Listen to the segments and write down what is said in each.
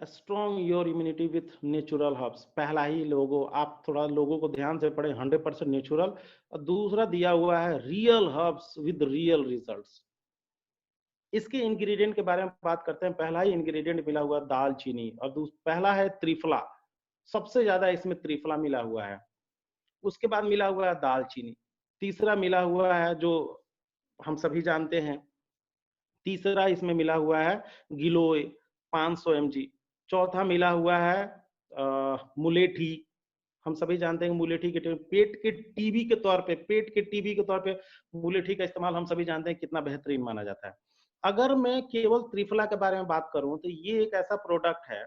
Strong your immunity with natural herbs. पहला ही लोगो, आप थोड़ा लोगों को ध्यान से पढ़े, 100% नेचुरल। और दूसरा दिया हुआ है real herbs with real results. इसके इंग्रेडिएंट के बारे में बात करते हैं। पहला ही इंग्रेडिएंट मिला हुआ दालचीनी, और पहला है त्रिफला। सबसे ज्यादा इसमें त्रिफला मिला हुआ है। उसके बाद मिला हुआ है दालचीनी। तीसरा मिला हुआ है जो हम सभी जानते हैं, तीसरा इसमें मिला हुआ है गिलोय 500 mg। चौथा मिला हुआ है मुलेठी। हम सभी जानते हैं मुलेठी के पेट के टीबी के तौर पे, पेट के टीबी के तौर पे मुलेठी का इस्तेमाल हम सभी जानते हैं कितना बेहतरीन माना जाता है। अगर मैं केवल त्रिफला के बारे में बात करूं तो ये एक ऐसा प्रोडक्ट है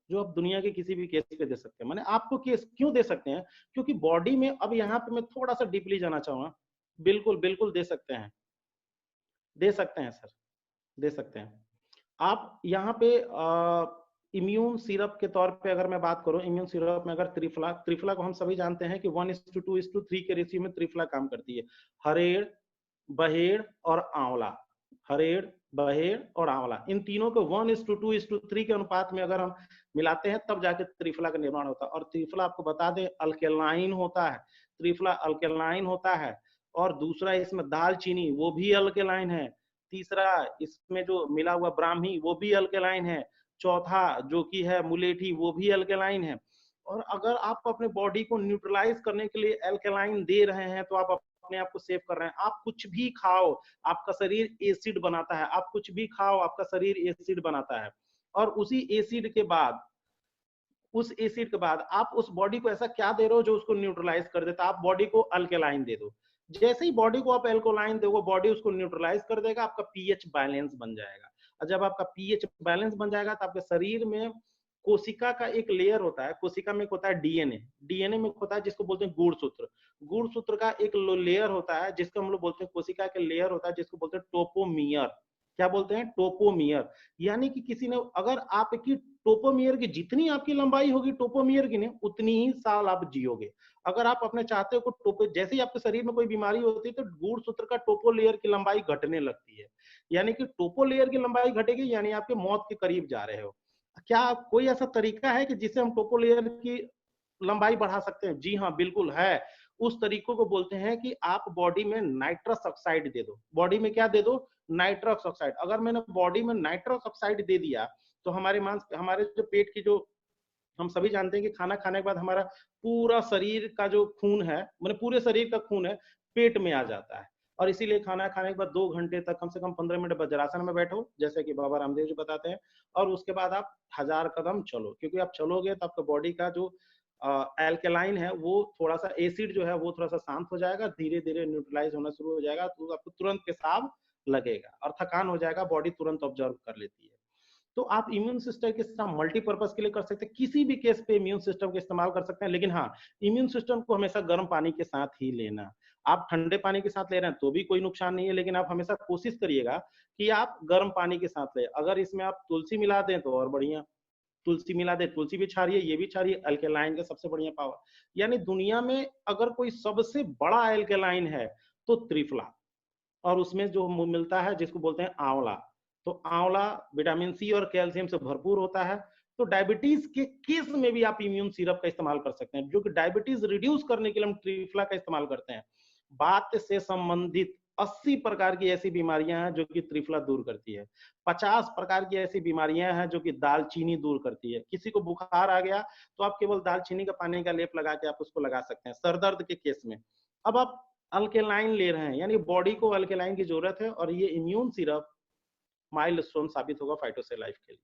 जो आप दुनिया के किसी भी केस पे दे सकते हैं। मैंने आपको केस क्यों दे सकते हैं? क्योंकि बॉडी में, अब यहाँ पे मैं थोड़ा सा डीपली जाना चाहूंगा। बिल्कुल बिल्कुल दे सकते हैं, दे सकते हैं सर, दे सकते हैं। आप यहाँ पे इम्यून सिरप के तौर पे अगर मैं बात करूं, इम्यून सिरप में अगर त्रिफला, त्रिफला को हम सभी जानते हैं कि 1:2:3 के रेशियो में त्रिफला काम करती है। हरेड़, बहेड़ और आंवला। हरेड़, बहेड़ और आंवला, इन तीनों को 1:2:3 के अनुपात में अगर हम मिलाते हैं तब जाके त्रिफला का निर्माण होता है। और त्रिफला आपको बता दें अल्केलाइन होता है, त्रिफला अल्केलाइन होता है। और दूसरा इसमें दालचीनी, वो भी अल्केलाइन है। तीसरा इसमें जो मिला हुआ ब्राह्मी, वो भी अल्केलाइन है। चौथा जो कि है मुलेठी, वो भी अल्केलाइन है। और अगर आप अपने बॉडी को न्यूट्रलाइज करने के लिए अल्केलाइन दे रहे हैं तो आप अपने आप को सेव कर रहे हैं। आप कुछ भी खाओ, आपका शरीर एसिड बनाता है। आप कुछ भी खाओ, आपका शरीर एसिड बनाता है। और उसी एसिड के बाद, उस एसिड के बाद आप उस बॉडी को ऐसा क्या दे रहे हो जो उसको न्यूट्रलाइज कर देता है? आप बॉडी को अल्केलाइन दे दो। जैसे ही बॉडी को आप अल्कोलाइन दोगे, बॉडी उसको न्यूट्रलाइज कर देगा, आपका पीएच बैलेंस बन जाएगा। और जब आपका पीएच बैलेंस बन जाएगा तो आपके शरीर में कोशिका का एक लेयर होता है। कोशिका में एक होता है डीएनए, डीएनए में होता है जिसको बोलते हैं गुणसूत्र। गुणसूत्र का एक लेयर होता है जिसको हम लोग बोलते हैं, कोशिका का लेयर होता है जिसको बोलते हैं टोपोमियर। क्या बोलते हैं? टोपोमियर। यानी कि किसी ने, अगर आपकी टोपोमियर की जितनी आपकी लंबाई होगी टोपोमियर की, ने उतनी ही साल आप जियोगे। अगर आप अपने चाहते हो टोपो, जैसे ही आपके शरीर में कोई बीमारी होती है तो गुणसूत्र का टोपो लेयर की लंबाई घटने लगती है। यानी कि टोपो लेयर की लंबाई घटेगी, यानी आपके मौत के करीब जा रहे हो। क्या कोई ऐसा तरीका है कि जिससे हम टोपो लेयर की लंबाई बढ़ा सकते हैं? जी हाँ, बिल्कुल है। उस तरीकों को बोलते हैं कि आप बॉडी में नाइट्रस ऑक्साइड दे दो। बॉडी में क्या दे दो? Nitrous oxide. अगर मैंने बॉडी में नाइट्रस ऑक्साइड दे दिया तो हमारे मांस, हमारे जो पेट की जो, हम सभी जानते हैं कि खाना खाने के बाद हमारा पूरा शरीर का जो खून है, मतलब पूरे शरीर का खून है, पेट में आ जाता है। और इसीलिए खाना खाने के बाद 2 घंटे तक कम से कम 15 मिनट वज्रासन में बैठो, जैसे कि बाबा रामदेव जी बताते हैं। और उसके बाद आप 1000 कदम चलो, क्योंकि आप चलोगे तो आपका बॉडी का जो एल्केलाइन है, वो थोड़ा सा, एसिड जो है वो थोड़ा सा शांत हो जाएगा, धीरे धीरे न्यूट्रलाइज होना शुरू हो जाएगा। तो आपको तुरंत पेशाब लगेगा और थकान हो जाएगा, बॉडी तुरंत ऑब्जर्व कर लेती है। तो आप इम्यून सिस्टम के साथ मल्टीपर्पज के लिए कर सकते हैं, किसी भी केस पे इम्यून सिस्टम का इस्तेमाल कर सकते हैं। लेकिन हाँ, इम्यून सिस्टम को हमेशा गर्म पानी के साथ ही लेना। आप ठंडे पानी के साथ ले रहे हैं तो भी कोई नुकसान नहीं है, लेकिन आप हमेशा कोशिश करिएगा कि आप गर्म पानी के साथ लें। अगर इसमें आप तुलसी मिला दें तो और बढ़िया, तुलसी मिला दे, तुलसी भी क्षारीय, ये भी क्षारीय, अल्केलाइन का सबसे बढ़िया पावर। यानी दुनिया में अगर कोई सबसे बड़ा अल्केलाइन है तो त्रिफला। और उसमें जो मिलता है जिसको बोलते हैं आंवला। तो आंवला विटामिन सी और कैल्शियम से भरपूर होता है। तो डायबिटीज के केस में भी आप इम्यून सिरप का इस्तेमाल कर सकते हैं, जो कि डायबिटीज रिड्यूस करने के लिए हम ट्रिफला का इस्तेमाल करते हैं। बात से संबंधित 80 प्रकार की ऐसी बीमारियां हैं जो कि त्रिफला दूर करती है। 50 प्रकार की ऐसी बीमारियां हैं जो कि दालचीनी दूर करती है। किसी को बुखार आ गया तो आप केवल दालचीनी का पानी का लेप लगा के आप उसको लगा सकते हैं, सरदर्द के केस में। अब आप अल्केलाइन ले रहे हैं, यानी बॉडी को अल्केलाइन की जरूरत है, और ये इम्यून सिरप माइलस्टोन साबित होगा फाइटोसे लाइफ के लिए।